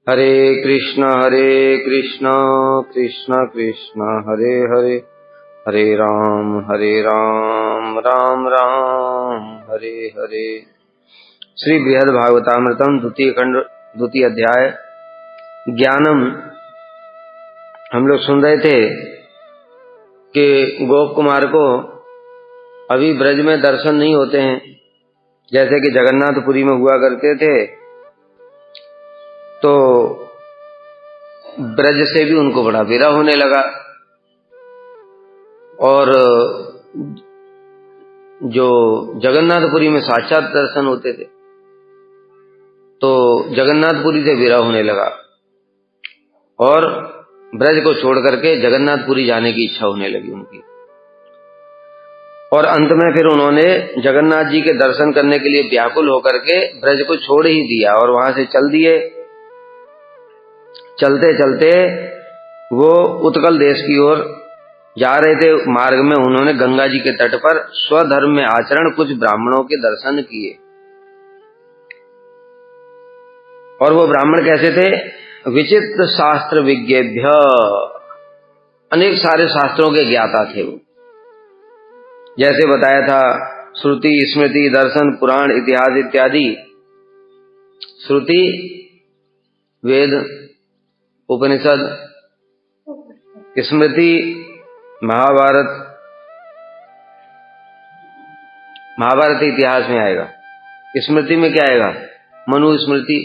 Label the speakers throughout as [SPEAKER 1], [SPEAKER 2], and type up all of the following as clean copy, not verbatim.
[SPEAKER 1] हरे कृष्ण कृष्ण कृष्ण हरे हरे, हरे राम राम राम हरे हरे। श्री बृहद भागवतामृतम द्वितीय खंड द्वितीय अध्याय ज्ञानम। हम लोग सुन रहे थे कि गोप कुमार को अभी ब्रज में दर्शन नहीं होते हैं, जैसे कि जगन्नाथपुरी में हुआ करते थे। तो ब्रज से भी उनको बड़ा विरह होने लगा, और जो जगन्नाथपुरी में साक्षात दर्शन होते थे, तो जगन्नाथपुरी से विरह होने लगा और ब्रज को छोड़ करके जगन्नाथपुरी जाने की इच्छा होने लगी उनकी। और अंत में फिर उन्होंने जगन्नाथ जी के दर्शन करने के लिए व्याकुल होकर के ब्रज को छोड़ ही दिया और वहां से चल दिए। चलते चलते वो उत्कल देश की ओर जा रहे थे। मार्ग में उन्होंने गंगा जी के तट पर स्वधर्म में आचरण कुछ ब्राह्मणों के दर्शन किए। और वो ब्राह्मण कैसे थे? विचित्र शास्त्र विज्ञेभ्य, अनेक सारे शास्त्रों के ज्ञाता थे वो। जैसे बताया था, श्रुति स्मृति दर्शन पुराण इतिहास इत्यादि। श्रुति वेद उपनिषद, स्मृति महाभारत, महाभारत इतिहास में आएगा। स्मृति में क्या आएगा? मनु स्मृति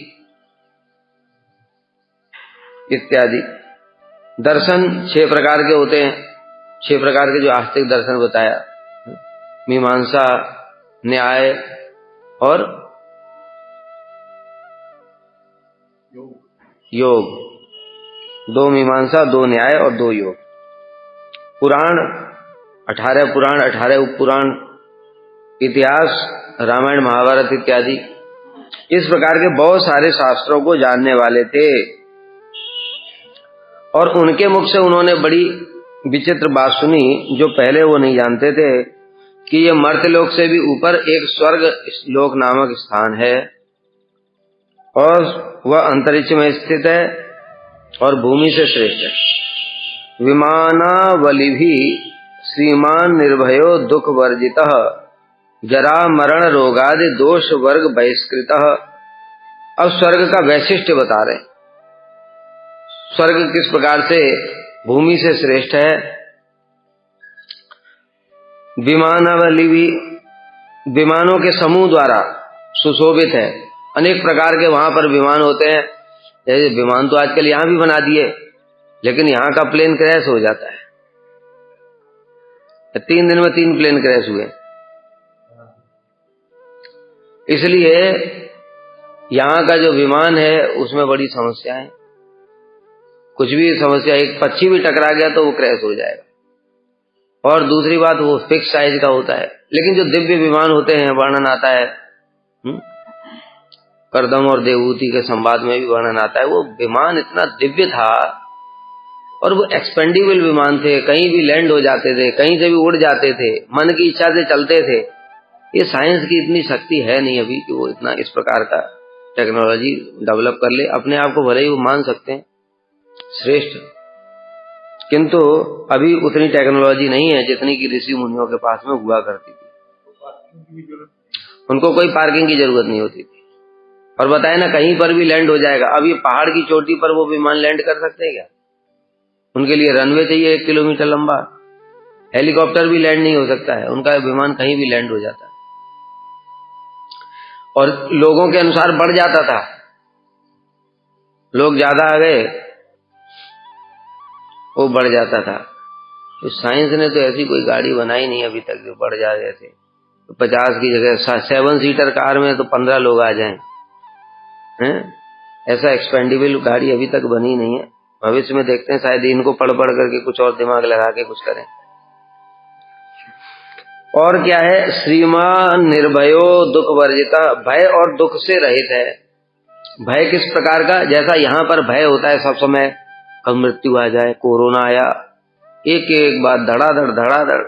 [SPEAKER 1] इत्यादि। दर्शन 6 प्रकार के होते हैं, 6 प्रकार के जो आस्तिक दर्शन बताया, मीमांसा, न्याय और योग। 2 मीमांसा, 2 न्याय और 2 योग। पुराण 18 पुराण, 18 उपपुराण, इतिहास रामायण महाभारत इत्यादि। इस प्रकार के बहुत सारे शास्त्रों को जानने वाले थे। और उनके मुख से उन्होंने बड़ी विचित्र बात सुनी, जो पहले वो नहीं जानते थे, कि ये मर्त्यलोक से भी ऊपर एक स्वर्ग लोक नामक स्थान है, और वह अंतरिक्ष में स्थित है और भूमि से श्रेष्ठ है। विमानावलिभि श्रीमान निर्भयो दुख वर्जितः, जरा मरण रोगादि दोष वर्ग बहिष्कृतः। अब स्वर्ग का वैशिष्ट्य बता रहे। स्वर्ग किस प्रकार से भूमि से श्रेष्ठ है। विमानावलिभि, विमानों के समूह द्वारा सुशोभित है। अनेक प्रकार के वहां पर विमान होते हैं। जैसे विमान तो आजकल यहां भी बना दिए, लेकिन यहां का प्लेन क्रैश हो जाता है। 3 दिन में 3 प्लेन क्रैश हुए। इसलिए यहां का जो विमान है उसमें बड़ी समस्या है। कुछ भी समस्या, एक पक्षी भी टकरा गया तो वो क्रैश हो जाएगा। और दूसरी बात, वो फिक्स साइज का होता है। लेकिन जो दिव्य विमान होते हैं, वर्णन आता है, करदम और देवहूति के संवाद में भी वर्णन आता है, वो विमान इतना दिव्य था और वो एक्सपेंडेबल विमान थे। कहीं भी लैंड हो जाते थे, कहीं से भी उड़ जाते थे, मन की इच्छा से चलते थे। ये साइंस की इतनी शक्ति है नहीं अभी कि वो इतना इस प्रकार का टेक्नोलॉजी डेवलप कर ले। अपने आप को भले ही वो मान सकते हैं श्रेष्ठ, किंतु अभी उतनी टेक्नोलॉजी नहीं है जितनी की ऋषि मुनियों के पास में हुआ करती थी। उनको कोई पार्किंग की जरूरत नहीं होती थी। और बताए ना, कहीं पर भी लैंड हो जाएगा। अब ये पहाड़ की चोटी पर वो विमान लैंड कर सकते हैं क्या? उनके लिए रनवे चाहिए 1 किलोमीटर लंबा। हेलीकॉप्टर भी लैंड नहीं हो सकता है, उनका विमान कहीं भी लैंड हो जाता है। और लोगों के अनुसार बढ़ जाता था। लोग ज्यादा आ गए, वो बढ़ जाता था। तो साइंस ने तो ऐसी कोई गाड़ी बनाई नहीं अभी तक जो बढ़ जा रहे थे। तो 50 की जगह 7 सीटर कार में तो 15 लोग आ जाएं, हैं? ऐसा एक्सपेंडेबल गाड़ी अभी तक बनी नहीं है। भविष्य में देखते हैं, शायद इनको पढ़ करके कुछ और दिमाग लगा के कुछ करें। और क्या है? श्रीमान निर्भयो दुख वर्जिता, भय और दुख से रहित है। भय किस प्रकार का? जैसा यहाँ पर भय होता है सब समय, कब मृत्यु आ जाए, कोरोना आया, एक एक बात धड़ाधड़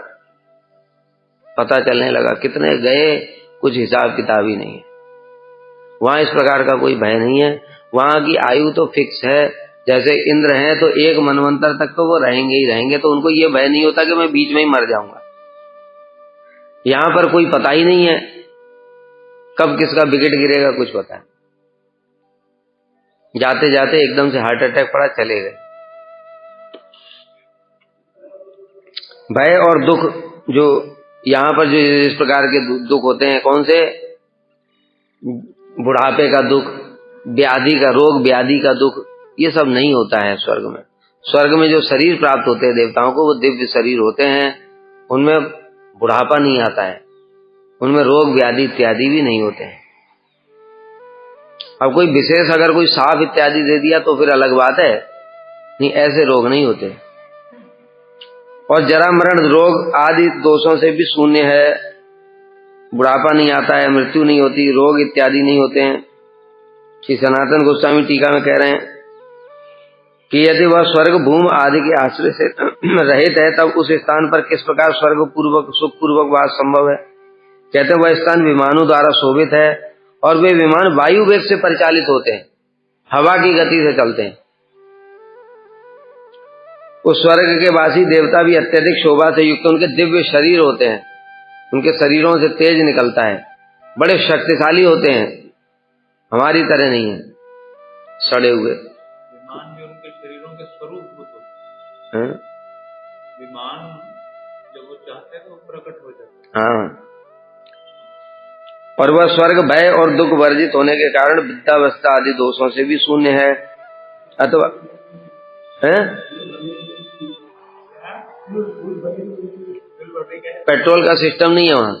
[SPEAKER 1] पता चलने लगा, कितने गए कुछ हिसाब किताब ही नहीं है। वहां इस प्रकार का कोई भय नहीं है। वहां की आयु तो फिक्स है। जैसे इंद्र हैं तो एक मनवंतर तक तो वो रहेंगे ही रहेंगे, तो उनको ये भय नहीं होता कि मैं बीच में ही मर जाऊंगा। यहां पर कोई पता ही नहीं है कब किसका विकेट गिरेगा, कुछ पता नहीं। जाते जाते एकदम से हार्ट अटैक पड़ा, चले गए। भय और दुख जो यहाँ पर जो इस प्रकार के दुख होते हैं, कौन से? बुढ़ापे का दुख, व्याधि का, रोग व्याधि का दुख, ये सब नहीं होता है स्वर्ग में। स्वर्ग में जो शरीर प्राप्त होते हैं देवताओं को, वो दिव्य शरीर होते हैं, उनमें बुढ़ापा नहीं आता है, उनमें रोग व्याधि इत्यादि भी नहीं होते हैं। अब कोई विशेष अगर कोई साफ इत्यादि दे दिया तो फिर अलग बात है, नहीं ऐसे रोग नहीं होते। और जरा मरण रोग आदि दोषों से भी शून्य है, बुढ़ापा नहीं आता है, मृत्यु नहीं होती, रोग इत्यादि नहीं होते हैं। श्री सनातन गोस्वामी टीका में कह रहे हैं कि यदि वह स्वर्ग भूमि आदि के आश्रय से रहित है, तब उस स्थान पर किस प्रकार स्वर्ग पूर्वक सुख पूर्वक वास संभव है? कहते हैं वह स्थान विमानों द्वारा शोभित है और वे विमान वायु वेग से परिचालित होते हैं, हवा की गति से चलते हैं। उस स्वर्ग के वासी देवता भी अत्यधिक शोभा से युक्त, उनके दिव्य शरीर होते हैं, उनके शरीरों से तेज निकलता है, बड़े शक्तिशाली होते हैं, हमारी तरह नहीं है सड़े हुए।
[SPEAKER 2] विमान भी उनके शरीरों के स्वरूप होते हैं। विमान जब वो चाहते हैं तो प्रकट हो जाते हैं।
[SPEAKER 1] हाँ, और वह स्वर्ग भय और दुख वर्जित होने के कारण वृद्धावस्था आदि दोषों से भी शून्य है। अथवा पेट्रोल का सिस्टम नहीं है वहाँ,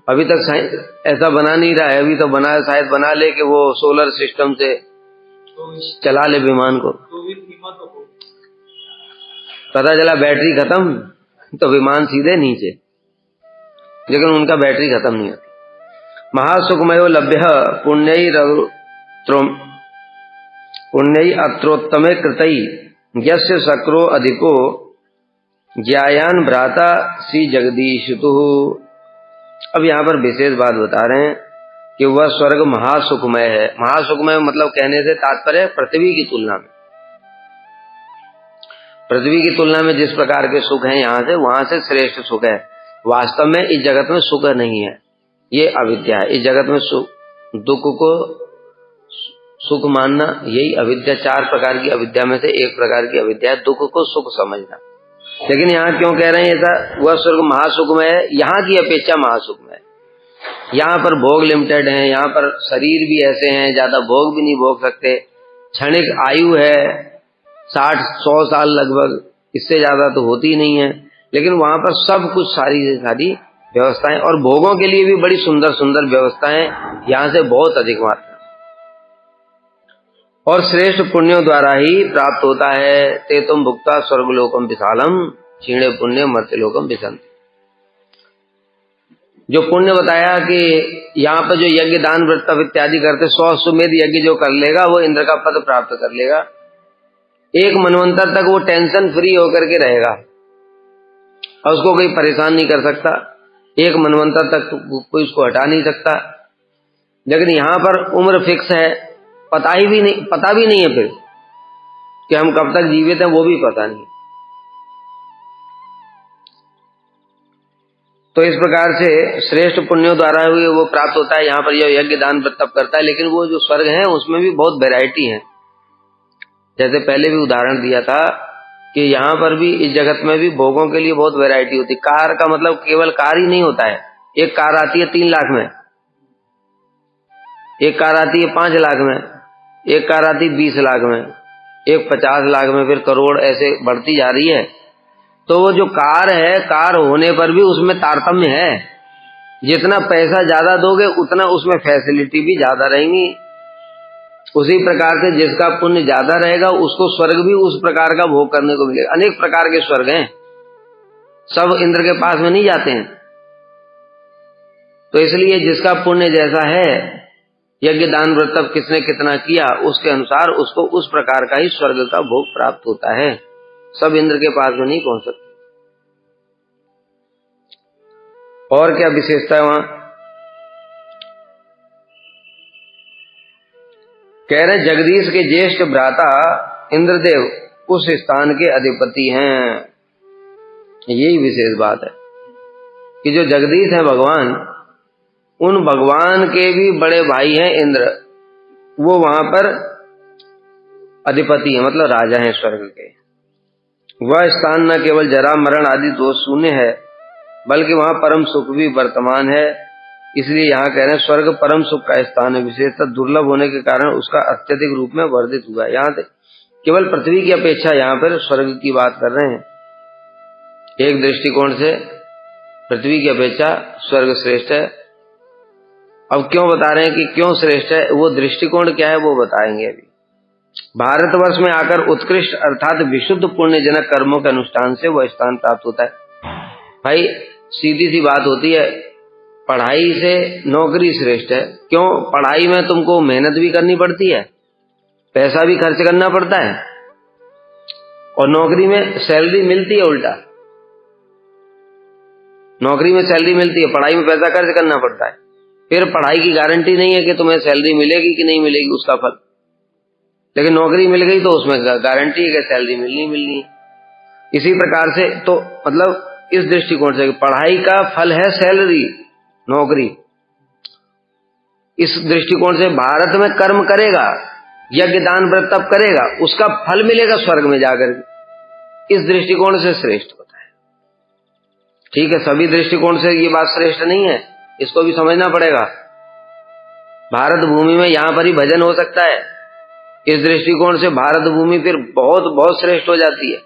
[SPEAKER 1] अभी तक साइंस ऐसा बना नहीं रहा है। अभी तो बना, शायद बना ले कि वो सोलर सिस्टम से चला ले विमान को। पता चला बैटरी खत्म तो विमान सीधे नीचे, लेकिन उनका बैटरी खत्म नहीं होती। महासुखमयो लभ्य पुण्यई अत्रोत्तमे कृतई यस्य शक्रो अधिको ज्यायान भ्राता श्री जगदीशतु। अब यहाँ पर विशेष बात बता रहे हैं कि वह स्वर्ग महासुखमय है। महासुखमय मतलब कहने से तात्पर्य पृथ्वी की तुलना में, पृथ्वी की तुलना में जिस प्रकार के सुख हैं यहाँ से, वहां से श्रेष्ठ सुख है। वास्तव में इस जगत में सुख नहीं है, ये अविद्या है। इस जगत में दुख को सुख मानना, यही अविद्या। 4 प्रकार की अविद्या में से एक प्रकार की अविद्या है दुख को सुख समझना। लेकिन यहाँ क्यों कह रहे हैं ऐसा? वह स्वर्ग महासुखमय है, यहाँ की अपेक्षा महासुखमय है। यहाँ पर भोग लिमिटेड है, यहाँ पर शरीर भी ऐसे हैं, ज्यादा भोग भी नहीं भोग सकते, क्षणिक आयु है 60-100 साल लगभग, इससे ज्यादा तो होती नहीं है। लेकिन वहां पर सब कुछ सारी से सारी व्यवस्थाएं, और भोगों के लिए भी बड़ी सुंदर सुंदर व्यवस्थाएं यहाँ से बहुत अधिक मात्रा, और श्रेष्ठ पुण्यों द्वारा ही प्राप्त होता है। ते तुम भुक्ता स्वर्गलोकम विशालम क्षीणे पुण्य मर्त्यलोकम विसंति। जो पुण्य बताया कि यहाँ पर जो यज्ञ दान व्रत तप इत्यादि करते, 100 अश्वमेध यज्ञ जो कर लेगा वो इंद्र का पद प्राप्त कर लेगा। एक मनवंतर तक वो टेंशन फ्री होकर के रहेगा और उसको कोई परेशान नहीं कर सकता। एक मनवंतर तक कोई उसको हटा नहीं सकता। लेकिन यहाँ पर उम्र फिक्स है, पता भी नहीं है फिर कि हम कब तक जीवित हैं, वो भी पता नहीं। तो इस प्रकार से श्रेष्ठ पुण्यों द्वारा हुए वो प्राप्त होता है। यहाँ पर यह यज्ञ दान व्रत तप करता है। लेकिन वो जो स्वर्ग है उसमें भी बहुत वैरायटी है। जैसे पहले भी उदाहरण दिया था कि यहाँ पर भी, इस जगत में भी भोगों के लिए बहुत वैरायटी होती है। कार का मतलब केवल कार ही नहीं होता है। एक कार आती है 3 लाख में, एक कार आती है 5 लाख में, एक कार आती 20 लाख में, एक 50 लाख में, फिर करोड़, ऐसे बढ़ती जा रही है। तो वो जो कार है, कार होने पर भी उसमें तारतम्य है। जितना पैसा ज्यादा दोगे उतना उसमें फैसिलिटी भी ज्यादा रहेंगी। उसी प्रकार से जिसका पुण्य ज्यादा रहेगा उसको स्वर्ग भी उस प्रकार का भोग करने को मिलेगा। अनेक प्रकार के स्वर्ग हैं, सब इंद्र के पास में नहीं जाते हैं। तो इसलिए जिसका पुण्य जैसा है, यज्ञ दान व्रत तप किसने कितना किया, उसके अनुसार उसको उस प्रकार का ही स्वर्ग का भोग प्राप्त होता है। सब इंद्र के पास में नहीं पहुंच सकते। और क्या विशेषता है वहां? कह रहे जगदीश के ज्येष्ठ भ्राता इंद्रदेव उस स्थान के अधिपति हैं। यही विशेष बात है कि जो जगदीश है भगवान, उन भगवान के भी बड़े भाई हैं इंद्र, वो वहां पर अधिपति है, मतलब राजा हैं स्वर्ग के। वह स्थान न केवल जरा मरण आदि दोष शून्य है, बल्कि वहां परम सुख भी वर्तमान है। इसलिए यहाँ कह रहे हैं स्वर्ग परम सुख का स्थान है, विशेषतः दुर्लभ होने के कारण उसका अत्यधिक रूप में वर्धित हुआ है। यहाँ केवल पृथ्वी की अपेक्षा यहाँ पर स्वर्ग की बात कर रहे हैं। एक दृष्टिकोण से पृथ्वी की अपेक्षा स्वर्ग श्रेष्ठ है। अब क्यों बता रहे हैं कि क्यों श्रेष्ठ है, वो दृष्टिकोण क्या है वो बताएंगे अभी। भारतवर्ष में आकर उत्कृष्ट अर्थात विशुद्ध पुण्यजनक कर्मों के अनुष्ठान से वह स्थान प्राप्त होता है। भाई सीधी सी बात होती है, पढ़ाई से नौकरी श्रेष्ठ है। क्यों? पढ़ाई में तुमको मेहनत भी करनी पड़ती है, पैसा भी खर्च करना पड़ता है, और नौकरी में सैलरी मिलती है। उल्टा नौकरी में सैलरी मिलती है, पढ़ाई में पैसा खर्च करना पड़ता है। फिर पढ़ाई की गारंटी नहीं है कि तुम्हें सैलरी मिलेगी कि नहीं मिलेगी उसका फल, लेकिन नौकरी मिल गई तो उसमें गारंटी है कि सैलरी मिलनी। इसी प्रकार से तो मतलब इस दृष्टिकोण से पढ़ाई का फल है सैलरी, नौकरी। इस दृष्टिकोण से भारत में कर्म करेगा, यज्ञ दान व्रत तप करेगा, उसका फल मिलेगा स्वर्ग में जाकर। इस दृष्टिकोण से श्रेष्ठ होता है। ठीक है, सभी दृष्टिकोण से ये बात श्रेष्ठ नहीं है, इसको भी समझना पड़ेगा। भारत भूमि में यहां पर ही भजन हो सकता है, इस दृष्टिकोण से भारत भूमि फिर बहुत बहुत श्रेष्ठ हो जाती है।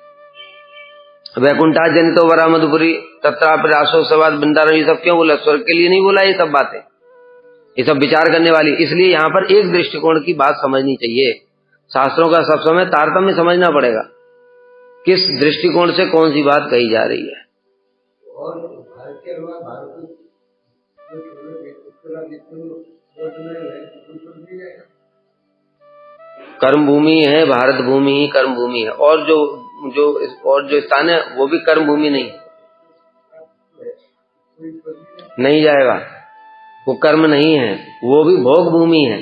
[SPEAKER 1] वैकुंठा जनितो वरामदपुरी तत्रापि रासो सवाद वृंदावन, ये सब क्यों बोला? स्वर्ग के लिए नहीं बोला ये सब बातें, ये सब विचार करने वाली। इसलिए यहाँ पर एक दृष्टिकोण की बात समझनी चाहिए। शास्त्रों का सब समय तारतम्य समझना पड़ेगा, किस दृष्टिकोण से कौन सी बात कही जा रही है।
[SPEAKER 3] और भारत के अलावा भारत
[SPEAKER 1] कर्म भूमि है, भारत भूमि ही कर्म भूमि है, और जो स्थान है वो भी कर्म भूमि नहीं जाएगा, वो कर्म नहीं है, वो भी भोग भूमि है।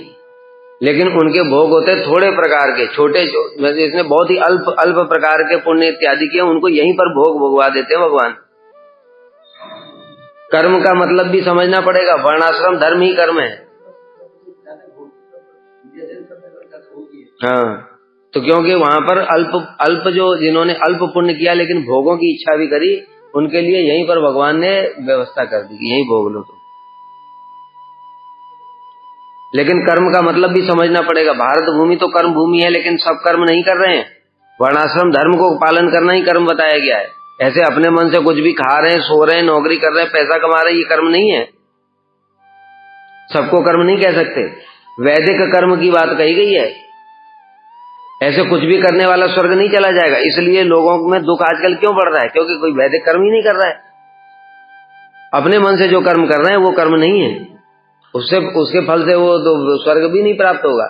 [SPEAKER 1] लेकिन उनके भोग होते थोड़े प्रकार के, छोटे, इसने बहुत ही अल्प प्रकार के पुण्य इत्यादि किए, उनको यहीं पर भोग भोगवा देते हैं भगवान। कर्म का मतलब भी समझना पड़ेगा, वर्णाश्रम धर्म ही कर्म है। हाँ, तो क्योंकि वहां पर अल्प जो जिन्होंने अल्प पुण्य किया लेकिन भोगों की इच्छा भी करी, उनके लिए यहीं पर भगवान ने व्यवस्था कर दी कि यहीं भोग लो तुम। लेकिन कर्म का मतलब भी समझना पड़ेगा। भारत भूमि तो कर्म भूमि है, लेकिन सब कर्म नहीं कर रहे हैं। वर्णाश्रम धर्म को पालन करना ही कर्म बताया गया है। ऐसे अपने मन से कुछ भी खा रहे हैं, सो रहे हैं, नौकरी कर रहे हैं, पैसा कमा रहे हैं, ये कर्म नहीं है। सबको कर्म नहीं कह सकते। वैदिक कर्म की बात कही गई है। ऐसे कुछ भी करने वाला स्वर्ग नहीं चला जाएगा। इसलिए लोगों में दुख आजकल क्यों बढ़ रहा है? क्योंकि कोई वैदिक कर्म ही नहीं कर रहा है। अपने मन से जो कर्म कर रहे हैं वो कर्म नहीं है, उसके फल से वो तो स्वर्ग भी नहीं प्राप्त होगा।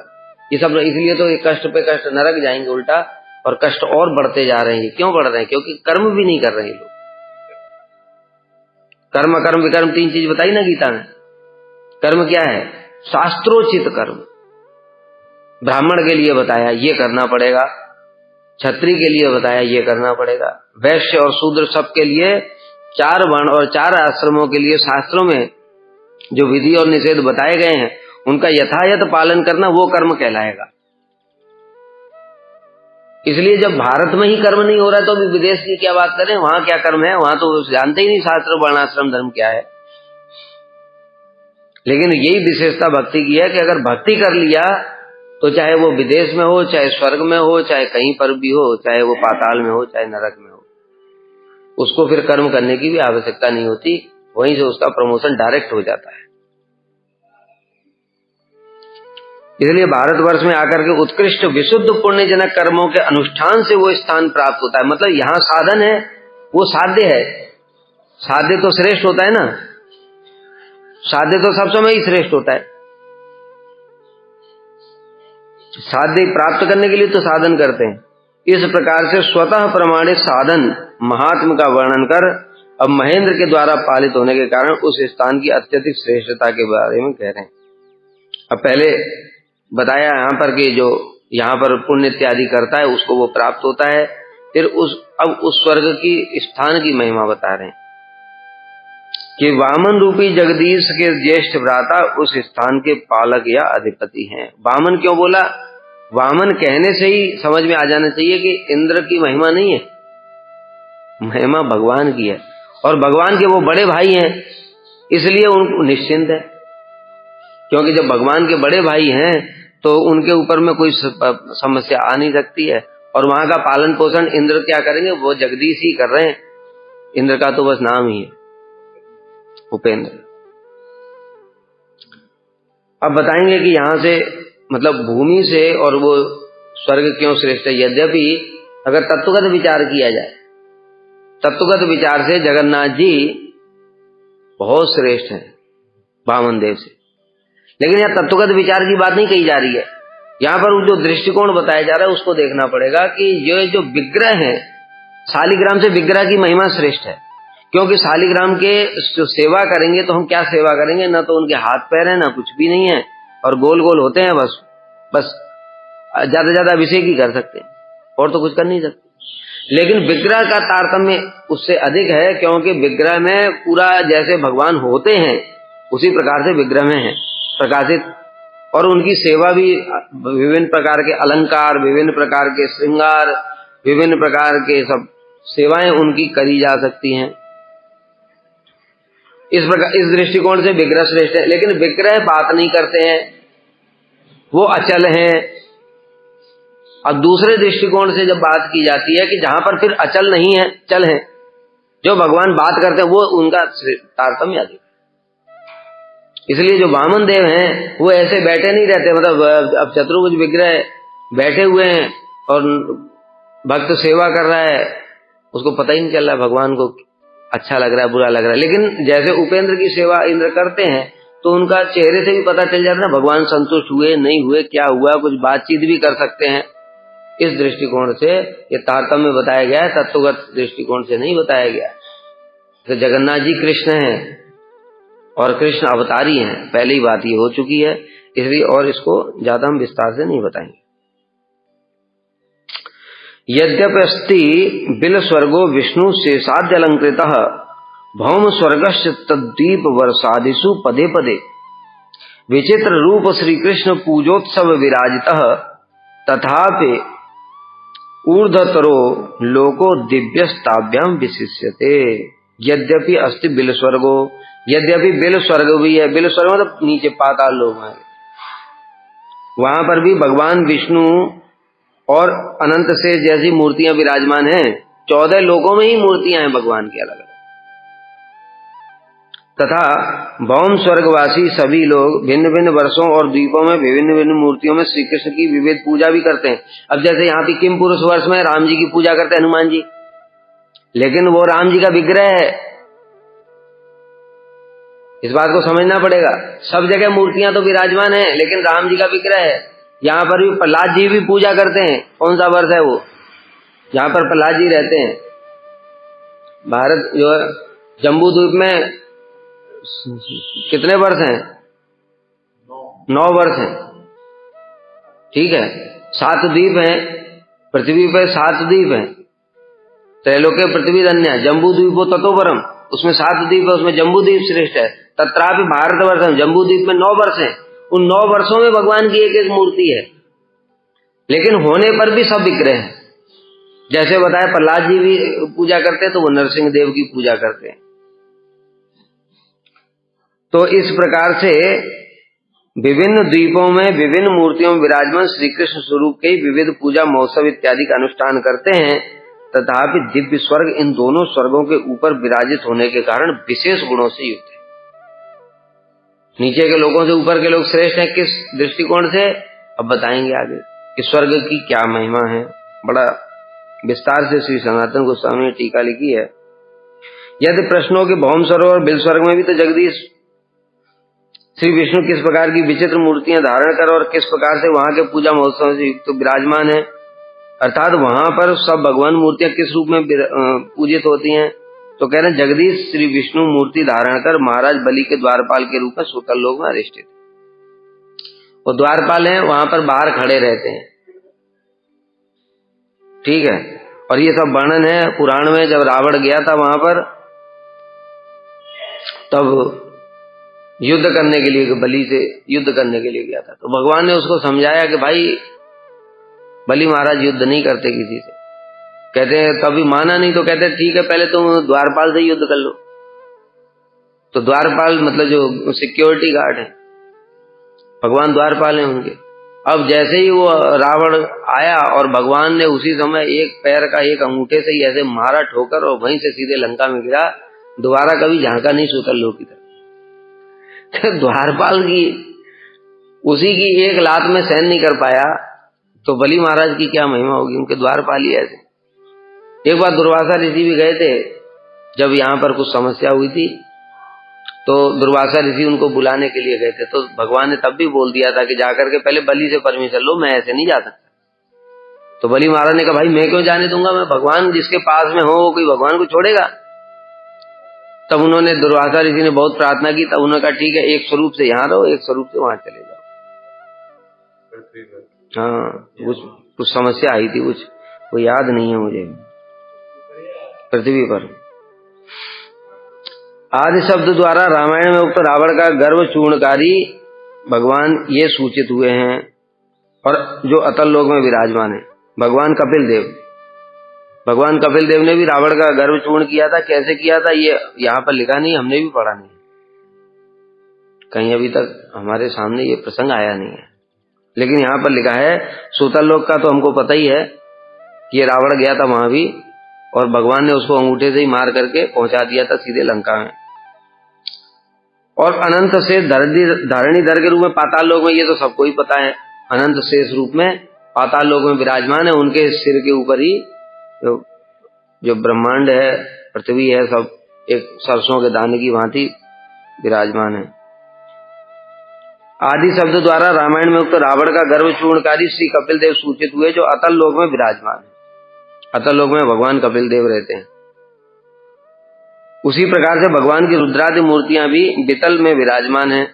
[SPEAKER 1] ये सब इसलिए तो कष्ट पे कष्ट, नरक जाएंगे उल्टा, और कष्ट और बढ़ते जा रहे हैं। क्यों बढ़ रहे हैं? क्योंकि कर्म भी नहीं कर रहे हैं लोग। कर्म अकर्म विकर्म 3 चीज बताई ना गीता में। कर्म क्या है? शास्त्रोचित कर्म। ब्राह्मण के लिए बताया ये करना पड़ेगा, क्षत्रिय के लिए बताया ये करना पड़ेगा, वैश्य और शूद्र सबके लिए 4 वर्ण और 4 आश्रमों के लिए शास्त्रों में जो विधि और निषेध बताए गए हैं उनका यथायथ पालन करना वो कर्म कहलाएगा। इसलिए जब भारत में ही कर्म नहीं हो रहा तो अभी विदेश की क्या बात करें, वहां क्या कर्म है? वहां तो जानते ही नहीं शास्त्र वर्णाश्रम धर्म क्या है। लेकिन यही विशेषता भक्ति की है कि अगर भक्ति कर लिया तो चाहे वो विदेश में हो, चाहे स्वर्ग में हो, चाहे कहीं पर भी हो, चाहे वो पाताल में हो, चाहे नरक में हो, उसको फिर कर्म करने की भी आवश्यकता नहीं होती। वहीं से उसका प्रमोशन डायरेक्ट हो जाता है। इसलिए भारतवर्ष में आकर के उत्कृष्ट विशुद्ध पुण्यजनक कर्मों के अनुष्ठान से वो स्थान प्राप्त होता है। मतलब यहाँ साधन है, वो साध्य है। साध्य तो श्रेष्ठ होता है ना, साध्य तो सब समय ही श्रेष्ठ होता है। साध्य प्राप्त करने के लिए तो साधन करते हैं। इस प्रकार से स्वतः प्रमाणित साधन महात्म का वर्णन कर अब महेंद्र के द्वारा पालित होने के कारण उस स्थान की अत्यधिक श्रेष्ठता के बारे में कह रहे हैं। अब पहले बताया यहाँ पर कि जो यहाँ पर पुण्य इत्यादि करता है उसको वो प्राप्त होता है। फिर अब उस स्वर्ग की स्थान की महिमा बता रहे हैं कि वामन रूपी जगदीश के ज्येष्ठ भ्राता उस स्थान के पालक या अधिपति हैं। वामन क्यों बोला? वामन कहने से ही समझ में आ जाना चाहिए कि इंद्र की महिमा नहीं है, महिमा भगवान की है, और भगवान के वो बड़े भाई हैं, इसलिए उनको निश्चिंत है। क्योंकि जब भगवान के बड़े भाई हैं तो उनके ऊपर में कोई समस्या आ नहीं सकती है। और वहां का पालन पोषण इंद्र क्या करेंगे? वो जगदीश ही कर रहे हैं। इंद्र का तो बस नाम ही है उपेंद्र। अब बताएंगे कि यहां से मतलब भूमि से और वो स्वर्ग क्यों श्रेष्ठ है। यद्यपि अगर तत्वगत विचार किया जाए, तत्वगत विचार से जगन्नाथ जी बहुत श्रेष्ठ हैं वामन देव से, लेकिन यह तत्वगत विचार की बात नहीं कही जा रही है। यहाँ पर जो दृष्टिकोण बताया जा रहा है उसको देखना पड़ेगा कि ये जो विग्रह है, शालिग्राम से विग्रह की महिमा श्रेष्ठ है। क्योंकि शालिग्राम के जो सेवा करेंगे तो हम क्या सेवा करेंगे? ना तो उनके हाथ पैर है, ना कुछ भी नहीं है, और गोल गोल होते हैं, बस ज्यादा से ज्यादा अभिषेक ही कर सकते हैं और तो कुछ कर नहीं सकते। लेकिन विग्रह का तारतम्य उससे अधिक है, क्योंकि विग्रह में पूरा जैसे भगवान होते हैं उसी प्रकार से विग्रह में है प्रकाशित, और उनकी सेवा भी विभिन्न प्रकार के अलंकार, विभिन्न प्रकार के श्रृंगार, विभिन्न प्रकार के सब सेवाएं उनकी करी जा सकती हैं। इस प्रकार इस दृष्टिकोण से विग्रह श्रेष्ठ है। लेकिन विग्रह बात नहीं करते हैं, वो अचल हैं। अब दूसरे दृष्टिकोण से जब बात की जाती है कि जहां पर फिर अचल नहीं है, चल है, जो भगवान बात करते हैं वो उनका तारतम्य अधिक। इसलिए जो वामन देव हैं वो ऐसे बैठे नहीं रहते, मतलब अब चतुर्भुज विग्रह बैठे हुए हैं और भक्त सेवा कर रहा है, उसको पता ही नहीं चल रहा है भगवान को अच्छा लग रहा है बुरा लग रहा है। लेकिन जैसे उपेंद्र की सेवा इंद्र करते हैं तो उनका चेहरे से भी पता चल जाता है भगवान संतुष्ट हुए नहीं हुए, क्या हुआ, कुछ बातचीत भी कर सकते हैं। इस दृष्टिकोण से ये तारतम्य बताया गया है, तत्वगत दृष्टिकोण से नहीं बताया गया। तो जगन्नाथ जी कृष्ण हैं और कृष्ण अवतारी हैं, पहले ही बात ये हो चुकी है, इसलिए और इसको ज्यादा हम विस्तार से नहीं बताएंगे। यद्यपि बिल स्वर्गो विष्णु शेषाद्य अलंकृत भौम स्वर्गश्च तद्दीप वर्षादिषु पदे पदे विचित्र रूप श्री कृष्ण पूजोत्सव विराजितः तथापि ऊर्ध्वतरो लोको दिव्यस्ताभ्याम विशिष्यते। यद्यपि अस्ति बिल स्वर्गो, यद्यपि बिल स्वर्ग भी है, बिल स्वर्ग मतलब नीचे पाताल लोक है, वहां पर भी भगवान विष्णु और अनंत से जैसी मूर्तियां विराजमान हैं। 14 लोकों में ही मूर्तियां हैं भगवान की अलग अलग। तथा भौम स्वर्गवासी सभी लोग भिन्न भिन्न वर्षों और द्वीपों में विभिन्न विभिन्न मूर्तियों में श्री कृष्ण की विविध पूजा भी करते हैं। अब जैसे यहाँ पे किम पुरुष वर्ष में राम जी की पूजा करते हैं हनुमान जी, लेकिन वो राम जी का विग्रह है, इस बात को समझना पड़ेगा। सब जगह मूर्तियां तो विराजमान हैं लेकिन राम जी का विग्रह है। यहाँ पर भी प्रहलाद जी भी पूजा करते हैं। कौन सा वर्ष है वो जहां पर प्रहलाद जी रहते हैं? भारत जो है जम्बू द्वीप में कितने वर्ष हैं? 9 वर्ष हैं, ठीक है। 7 द्वीप हैं, पृथ्वी पर 7 द्वीप हैं। त्रैलोक्य पृथ्वी धन्य, जम्बू द्वीपो ततोपरम, उसमें 7 द्वीप है, उसमें जम्बू द्वीप श्रेष्ठ है। तत्रापि भारतवर्ष, जम्बू द्वीप में 9 वर्ष हैं। उन 9 वर्षों में भगवान की एक एक मूर्ति है, लेकिन होने पर भी सब विग्रह है। जैसे बताया प्रहलाद जी भी पूजा करते हैं तो वो नरसिंह देव की पूजा करते हैं। तो इस प्रकार से विभिन्न द्वीपों में विभिन्न मूर्तियों में विराजमान श्री कृष्ण स्वरूप के विविध पूजा महोत्सव इत्यादि का अनुष्ठान करते हैं। तथापि दिव्य स्वर्ग इन दोनों स्वर्गों के ऊपर विराजित होने के कारण विशेष गुणों से युक्त है। नीचे के लोगों से ऊपर के लोग श्रेष्ठ हैं किस दृष्टिकोण से, अब बताएंगे आगे कि स्वर्ग की क्या महिमा है। बड़ा विस्तार से श्री सनातन गोस्वामी ने टीका लिखी है। यदि प्रश्नों के भौम स्वर्ग और बिल स्वर्ग में भी तो जगदीश श्री विष्णु किस प्रकार की विचित्र मूर्तियां धारण कर और किस प्रकार से वहां के पूजा महोत्सव से युक्त विराजमान है, अर्थात वहां पर सब भगवान मूर्तियां किस रूप में पूजित होती हैं। तो कह रहे जगदीश श्री विष्णु मूर्ति धारण कर महाराज बलि के द्वारपाल के रूप में सुतल लोक में अधिष्ठित। वो द्वारपाल हैं, वहां पर बाहर खड़े रहते हैं, ठीक है। और ये सब वर्णन है पुराण में। जब रावण गया था वहां पर, तब युद्ध करने के लिए, बलि से युद्ध करने के लिए गया था, तो भगवान ने उसको समझाया कि भाई बलि महाराज युद्ध नहीं करते किसी से। कहते हैं तभी माना नहीं, तो कहते ठीक है पहले तुम द्वारपाल से युद्ध कर लो। तो द्वारपाल मतलब जो सिक्योरिटी गार्ड है, भगवान द्वारपाल हैं उनके। अब जैसे ही वो रावण आया और भगवान ने उसी समय एक पैर का एक अंगूठे से ही ऐसे मारा ठोकर, और वहीं से सीधे लंका में गिरा, दोबारा कभी झांका नहीं सूतल लोग की तरफ। द्वारपाल की उसी की एक लात में सहन नहीं कर पाया, तो बलि महाराज की क्या महिमा होगी, उनके द्वारपाल ही ऐसे। एक बार दुर्वासा ऋषि भी गए थे, जब यहाँ पर कुछ समस्या हुई थी, तो दुर्वासा ऋषि उनको बुलाने के लिए गए थे, तो भगवान ने तब भी बोल दिया था कि जाकर के पहले बलि से परमिशन लो, मैं ऐसे नहीं जा सकता। तो बलि महाराज ने कहा भाई मैं क्यों जाने दूंगा, मैं भगवान जिसके पास में हो वो कोई भगवान को छोड़ेगा। तब उन्होंने, दुर्वासा ऋषि ने बहुत प्रार्थना की, तब उन्होंने कहा ठीक है एक स्वरूप से यहाँ रहो, एक स्वरूप से वहां चले जाओ। हाँ, कुछ समस्या आई थी, कुछ वो याद नहीं है मुझे। पृथ्वी पर आदि शब्द द्वारा रामायण में उक्त रावण का गर्व चूर्णकारी भगवान ये सूचित हुए हैं, और जो अतल लोक में विराजमान है भगवान कपिल देव। भगवान कपिल देव ने भी रावण का गर्व चूर्ण किया था। कैसे किया था ये यहाँ पर लिखा नहीं, हमने भी पढ़ा नहीं, कहीं अभी तक हमारे सामने ये प्रसंग आया नहीं है, लेकिन यहाँ पर लिखा है। सूतल लोक का तो हमको पता ही है कि ये रावण गया था वहां भी, और भगवान ने उसको अंगूठे से ही मार करके पहुंचा दिया था सीधे लंका में। और अनंत से धरणीधर के रूप में पाताल लोक में, ये तो सबको ही पता है, अनंत शेष रूप में पाताल लोक में विराजमान है। उनके सिर के ऊपर ही जो ब्रह्मांड है, पृथ्वी है, सब एक सरसों के दाने की भांति विराजमान है। आदि शब्द द्वारा रामायण में उक्त रावण का गर्व चूर्णकारी श्री कपिल देव सूचित हुए, जो अतल लोक में विराजमान है। अतल लोक में भगवान कपिल देव रहते हैं। उसी प्रकार से भगवान की रुद्रादि मूर्तियां भी वितल में विराजमान हैं।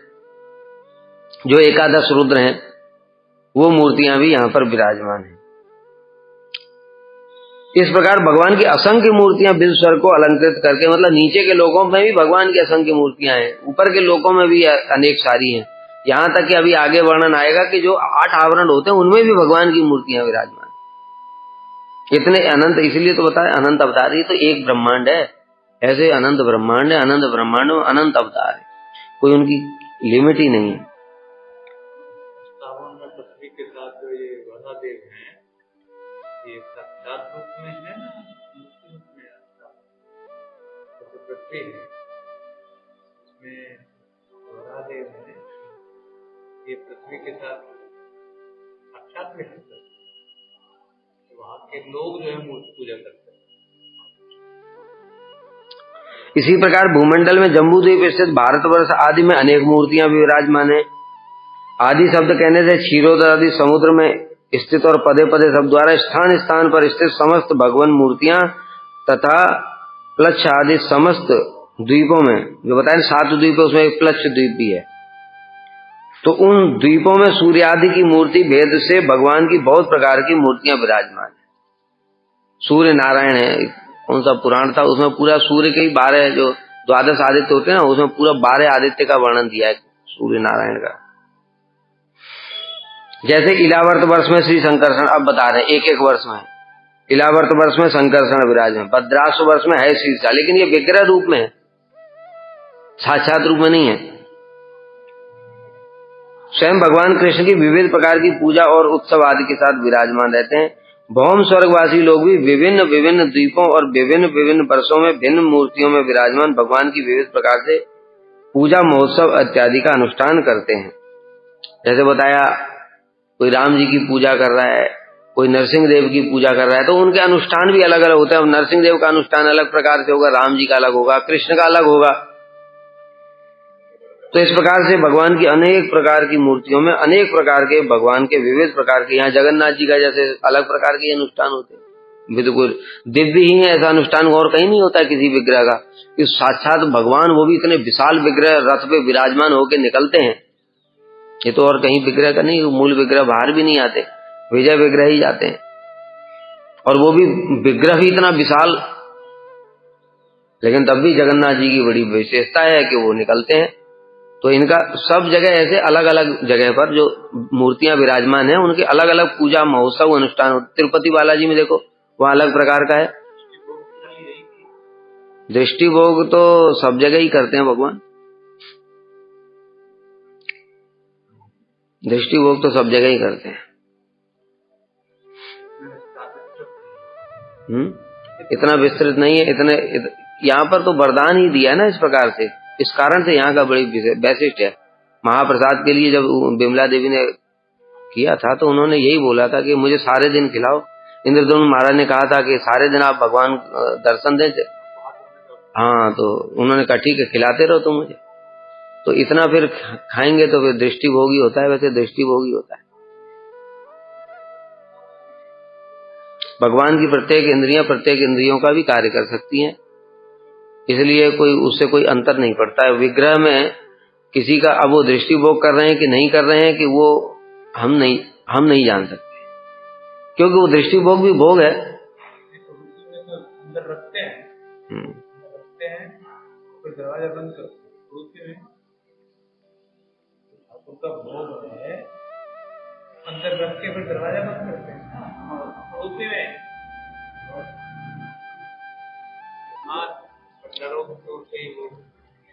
[SPEAKER 1] जो एकादश रुद्र हैं वो मूर्तियां भी यहाँ पर विराजमान हैं। इस प्रकार भगवान की असंख्य मूर्तियां विश्व स्वर्ग को अलंकृत करके, मतलब नीचे के लोकों में भी भगवान की असंख्य मूर्तियां हैं, ऊपर के लोकों में भी अनेक सारी हैं। यहाँ तक कि अभी आगे वर्णन आएगा कि जो 8 आवरण होते हैं उनमें भी भगवान की मूर्तियां विराजमान। इतने अनंत, इसलिए तो बताया अनंत अवतार। ये तो एक ब्रह्मांड है, ऐसे अनंत ब्रह्मांड है, अनंत ब्रह्मांड में अनंत अवतार है, कोई उनकी लिमिट ही नहीं है।
[SPEAKER 2] सावन में पृथ्वी के साथ जो ये वरादेव हैं, ये साक्षात रूप में है ना, मूर्ति रूप में आता है। तो पृथ्वी है, इसमें वरादेव है, ये पृथ्वी के साथ साक्षात में है। वहां के लोग जो है मूर्ति पूजा करते हैं।
[SPEAKER 1] इसी प्रकार भूमंडल में जम्बूद्वीप स्थित भारतवर्ष आदि में अनेक मूर्तियां भी विराजमान है। आदि शब्द कहने से क्षीरोदर आदि समुद्र में स्थित और पदे पदे शब्द द्वारा स्थान स्थान पर स्थित समस्त भगवान मूर्तियां तथा प्लक्ष आदि समस्त द्वीपों में, जो बताए 7 द्वीप, उसमें एक प्लक्ष द्वीप भी है, तो उन द्वीपों में सूर्य आदि की मूर्ति भेद से भगवान की बहुत प्रकार की मूर्तियां विराजमान है। सूर्य नारायण है, कौन सा पुराण था, उसमें पूरा सूर्य के ही 12 जो 12 आदित्य होते हैं ना, उसमें पूरा 12 आदित्य का वर्णन दिया है सूर्य नारायण का। जैसे इलावर्त वर्ष में श्री संकर्षण, अब बता रहे हैं एक एक वर्ष में। इलावर्त वर्ष में संकर्षण विराजमान, भद्राश्व वर्ष में है शीर्षा, लेकिन ये विग्रह रूप में है, साक्षात रूप में नहीं है। स्वयं भगवान कृष्ण की विविध प्रकार की पूजा और उत्सव आदि के साथ विराजमान रहते हैं। भौम स्वर्गवासी लोग भी विभिन्न विभिन्न द्वीपों और विभिन्न विभिन्न वर्षों में भिन्न मूर्तियों में विराजमान भगवान की विविध प्रकार से पूजा महोत्सव इत्यादि का अनुष्ठान करते हैं। जैसे बताया, कोई राम जी की पूजा कर रहा है, कोई नरसिंह देव की पूजा कर रहा है, तो उनके अनुष्ठान भी अलग अलग होते हैं। नरसिंह देव का अनुष्ठान अलग प्रकार से होगा, राम जी का अलग होगा, कृष्ण का अलग होगा। तो इस प्रकार से भगवान की अनेक प्रकार की मूर्तियों में अनेक प्रकार के भगवान के विविध प्रकार के, यहाँ जगन्नाथ जी का जैसे अलग प्रकार के अनुष्ठान होते हैं, बिल्कुल दिव्य ही है, ऐसा अनुष्ठान और कहीं नहीं होता है किसी विग्रह का। इस साक्षात भगवान, वो भी इतने विशाल विग्रह रथ पे विराजमान होकर निकलते हैं, ये तो और कहीं विग्रह का नहीं, मूल विग्रह बाहर भी नहीं आते, विजय विग्रह ही जाते हैं। और वो भी विग्रह भी इतना विशाल, लेकिन तब भी जगन्नाथ जी की बड़ी विशेषता है कि वो निकलते हैं। तो इनका सब जगह ऐसे अलग अलग जगह पर जो मूर्तियां विराजमान हैं उनके अलग अलग पूजा महोत्सव अनुष्ठान। तिरुपति बालाजी में देखो वहां अलग प्रकार का है। दृष्टि भोग तो सब जगह ही करते हैं भगवान, दृष्टि भोग तो सब जगह ही करते हैं। इतना विस्तृत नहीं है, इतने यहाँ पर तो वरदान ही दिया है ना इस प्रकार से, इस कारण से यहाँ का बड़ी वैशिष्ट है। महाप्रसाद के लिए जब बिमला देवी ने किया था तो उन्होंने यही बोला था कि मुझे सारे दिन खिलाओ। इंद्रद्युम्न महाराज ने कहा था कि सारे दिन आप भगवान दर्शन दें। हाँ, तो उन्होंने कहा ठीक है खिलाते रहो तो मुझे, तो इतना फिर खाएंगे तो फिर दृष्टि भोगी होता है, वैसे दृष्टि भोगी होता है। भगवान की प्रत्येक इंद्रियों का भी कार्य कर सकती हैं, इसलिए कोई उससे कोई अंतर नहीं पड़ता है। विग्रह में किसी का अब वो दृष्टि भोग कर रहे हैं कि नहीं कर रहे हैं कि वो हम नहीं जान सकते, क्योंकि वो दृष्टि भोग भी भोग है।
[SPEAKER 2] अंदर रखते हैं फिर दरवाजा बंद करते हैं, ठाकुर का भोग है अंदर रख के फिर दरवाजा बंद करते हैं उसी में।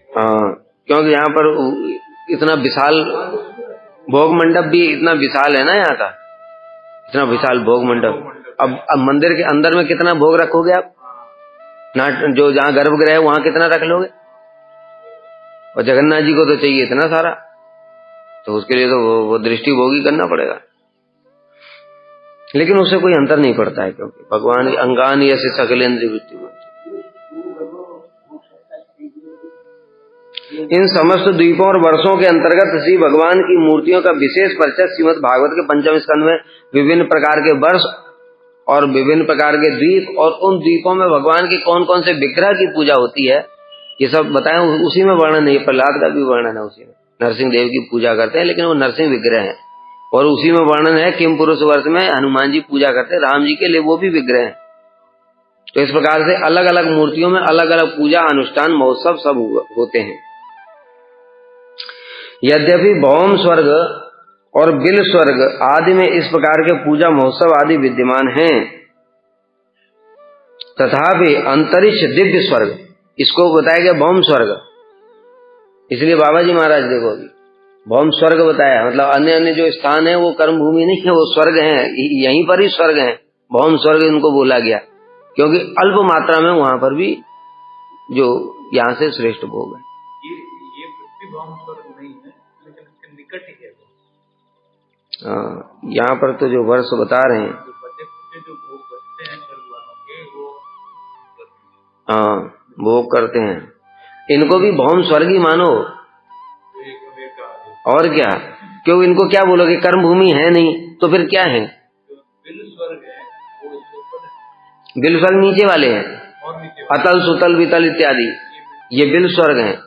[SPEAKER 1] हाँ, क्योंकि यहाँ पर इतना विशाल भोग मंडप भी इतना विशाल है ना, यहाँ का इतना विशाल भोग मंडप। अब मंदिर के अंदर में कितना भोग रखोगे आप ना, जो जहाँ गर्भगृह है वहां कितना रख लोगे, और जगन्नाथ जी को तो चाहिए इतना सारा, तो उसके लिए तो वो दृष्टि भोग ही करना पड़ेगा। लेकिन उससे कोई अंतर नहीं पड़ता है, क्योंकि भगवान अंगान यस्य सकलेन्द्रिय वृत्ति। इन समस्त द्वीपों और वर्षों के अंतर्गत श्री भगवान की मूर्तियों का विशेष परिचय श्रीमद् भागवत के पंचम स्कंद में विभिन्न प्रकार के वर्ष और विभिन्न प्रकार के द्वीप और उन द्वीपों में भगवान के कौन कौन से विग्रह की पूजा होती है ये सब बताएं। उसी में वर्णन है, प्रहलाद का भी वर्णन है, उसी में नरसिंह देव की पूजा करते हैं, लेकिन वो नरसिंह विग्रह है। और उसी में वर्णन है किम पुरुष वर्ष में हनुमान जी पूजा करते हैं राम जी के लिए, वो भी विग्रह है। तो इस प्रकार से अलग अलग मूर्तियों में अलग अलग पूजा अनुष्ठान महोत्सव सब होते हैं। यद्यपि भौम स्वर्ग और बिल स्वर्ग आदि में इस प्रकार के पूजा महोत्सव आदि विद्यमान हैं, तथापि अंतरिक्ष दिव्य स्वर्ग, इसको बताया गया भौम स्वर्ग। इसलिए बाबा जी महाराज देखो अभी भौम स्वर्ग बताया, मतलब अन्य अन्य जो स्थान है वो कर्म भूमि नहीं है, वो स्वर्ग है, यहीं पर ही स्वर्ग है। भौम स्वर्ग इनको बोला गया क्योंकि अल्प मात्रा में वहां पर भी जो यहाँ से श्रेष्ठ भोग है।
[SPEAKER 2] ये पृथ्वी भौम स्वर्ग नहीं है, लेकिन इसके निकट ही है।
[SPEAKER 1] यहाँ पर तो जो वर्ष बता रहे हैं,
[SPEAKER 2] जो भोग बचते हैं स्वर्ग वालों के वो
[SPEAKER 1] भोग करते हैं, इनको भी भौम स्वर्ग ही मानो। और क्या, क्यों इनको क्या बोलोगे, कर्म भूमि है नहीं तो फिर क्या है। बिल स्वर्ग नीचे वाले हैं, अतल सुतल वितल इत्यादि ये बिल स्वर्ग हैं।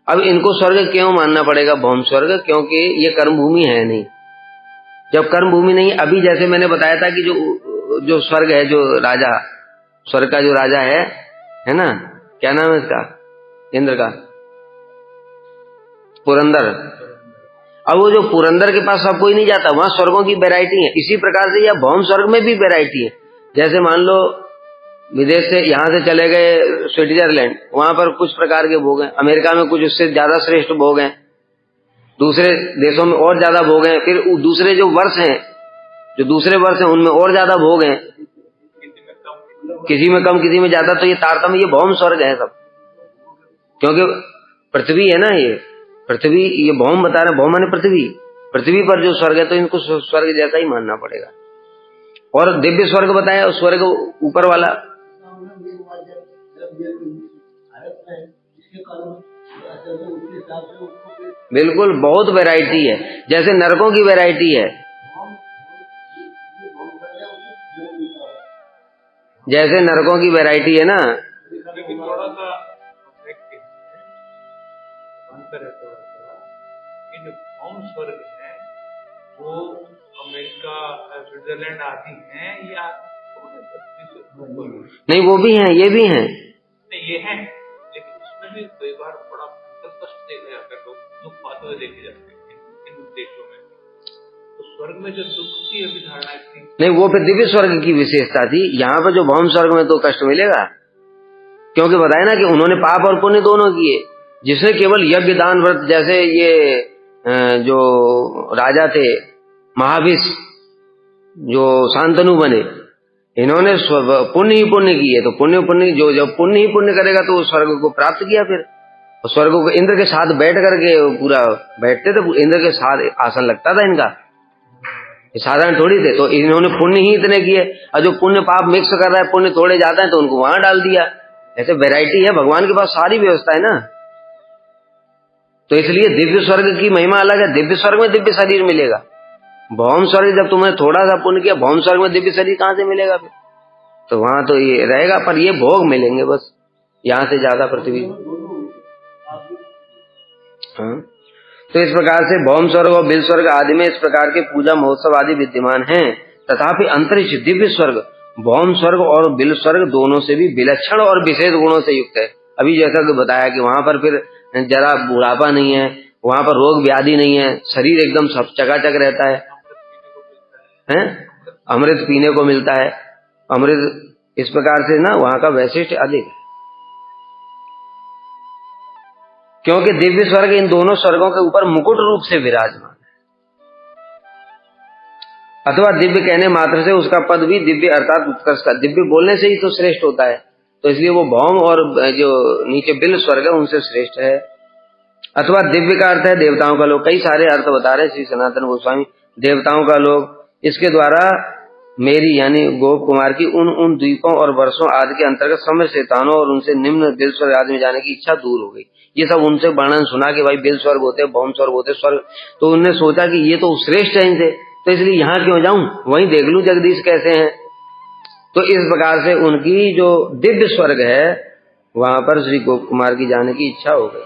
[SPEAKER 1] अब इनको स्वर्ग क्यों मानना पड़ेगा भौम स्वर्ग, क्योंकि ये कर्म भूमि है नहीं। जब कर्म भूमि नहीं, अभी जैसे मैंने बताया था कि जो स्वर्ग है, जो राजा स्वर्ग का जो राजा है ना, क्या नाम है इसका, इंद्र का, पुरंदर। अब वो जो पुरंदर के पास सब कोई नहीं जाता, वहां स्वर्गों की वैरायटी है। इसी प्रकार से यह भौम स्वर्ग में भी वैरायटी है। जैसे मान लो विदेश से यहाँ से चले गए स्विट्जरलैंड, वहां पर कुछ प्रकार के भोग हैं, अमेरिका में कुछ उससे ज्यादा श्रेष्ठ भोग हैं, दूसरे देशों में और ज्यादा भोग हैं, फिर दूसरे जो वर्ष हैं, जो दूसरे वर्ष हैं उनमें और ज्यादा भोग हैं, किसी में कम किसी में ज्यादा। तो ये तारतम्य, ये भौम स्वर्ग है सब, क्योंकि पृथ्वी है ना, ये पृथ्वी, ये भौम बता रहे, भौम माने पृथ्वी पर जो स्वर्ग है तो इनको स्वर्ग जैसा ही मानना पड़ेगा। और दिव्य स्वर्ग बताया, स्वर्ग ऊपर वाला, बिल्कुल बहुत वैरायटी है, जैसे नरकों की वैरायटी है, जैसे नरकों की वैरायटी है ना।
[SPEAKER 2] थोड़ा सा अंतर है, थोड़ा सा कि जो भौम स्वर्ग है वो अमेरिका, स्विट्जरलैंड आदि हैं या थोड़े धरती से ऊपर?
[SPEAKER 1] नहीं, वो भी हैं, ये भी हैं।
[SPEAKER 2] नहीं, ये हैं, लेकिन उसमें भी कई बार बड़ा कष्ट देखा जाता है, लोग दुख पाते हुए देखे जाते हैं इन देशों में। तो स्वर्ग में जो दुख की अभी धारणा थी,
[SPEAKER 1] नहीं, वो फिर दिव्य स्वर्ग की विशेषता थी। यहाँ पर जो भौम स्वर्ग में तो कष्ट मिलेगा, क्योंकि बताया ना कि उन्होंने पाप और पुण्य दोनों किए। जिसने केवल यज्ञ दान व्रत, जैसे ये जो राजा थे महाविष, जो शांतनु बने, इन्होंने पुण्य ही पुण्य किए। तो पुण्य जो जब पुण्य ही पुण्य करेगा तो स्वर्ग को प्राप्त किया। फिर स्वर्ग को इंद्र के साथ बैठ करके पूरा बैठते थे, इंद्र के साथ आसन लगता था इनका, साधारण थोड़ी थे। तो इन्होंने पुण्य ही इतने किए, और जो पुण्य पाप मिक्स कर रहा है, पुण्य तोड़े जाता है तो उनको वहां डाल दिया। ऐसे वैरायटी है, भगवान के पास सारी व्यवस्था है ना। तो इसलिए दिव्य स्वर्ग की महिमा अलग है। दिव्य स्वर्ग में दिव्य शरीर मिलेगा। भौम स्वर्ग जब तुमने थोड़ा सा पुण्य किया, भौम स्वर्ग में दिव्य शरीर कहां से मिलेगा फिर? तो वहां तो ये रहेगा, पर ये भोग मिलेंगे बस, यहां से ज्यादा पृथ्वी। हाँ, तो इस प्रकार से भौम स्वर्ग और बिल स्वर्ग आदि में इस प्रकार के पूजा महोत्सव आदि विद्यमान हैं। तथापि अंतरिक्ष दिव्य स्वर्ग भौम स्वर्ग और बिल स्वर्ग दोनों से भी विलक्षण और विशेष गुणों से युक्त है। अभी जैसा कि बताया कि वहां पर फिर जरा बुढ़ापा नहीं है, वहां पर रोग व्याधि नहीं है, शरीर एकदम सब चकाचक रहता है, अमृत पीने को मिलता है, अमृत। इस प्रकार से ना वहां का वैशिष्ट्य अधिक है, क्योंकि दिव्य स्वर्ग इन दोनों स्वर्गों के ऊपर मुकुट रूप से विराजमान है, अथवा दिव्य कहने मात्र से उसका पद भी दिव्य अर्थात उत्कर्ष का, दिव्य बोलने से ही तो श्रेष्ठ होता है। तो इसलिए वो भौम और जो नीचे बिल स्वर्ग है उनसे श्रेष्ठ है। अथवा दिव्य का अर्थ है देवताओं का लोक। कई सारे अर्थ बता रहे श्री सनातन गोस्वामी। देवताओं का लोक, इसके द्वारा मेरी यानी गोप कुमार की उन द्वीपों और वर्षों आदि के अंतर्गत समय शैतानों और उनसे निम्न बिल स्वर्ग आदि में जाने की इच्छा दूर हो गई। ये सब उनसे वर्णन सुना कि भाई बिल स्वर्ग होते, भौम स्वर्ग होते स्वर्ग, तो उन्होंने सोचा कि ये तो श्रेष्ठ है इनसे, तो इसलिए यहाँ क्यों जाऊं, वहीं देख लूं जगदीश कैसे हैं। तो इस प्रकार से उनकी जो दिव्य स्वर्ग है वहां पर श्री गोप कुमार की जाने की इच्छा हो गई।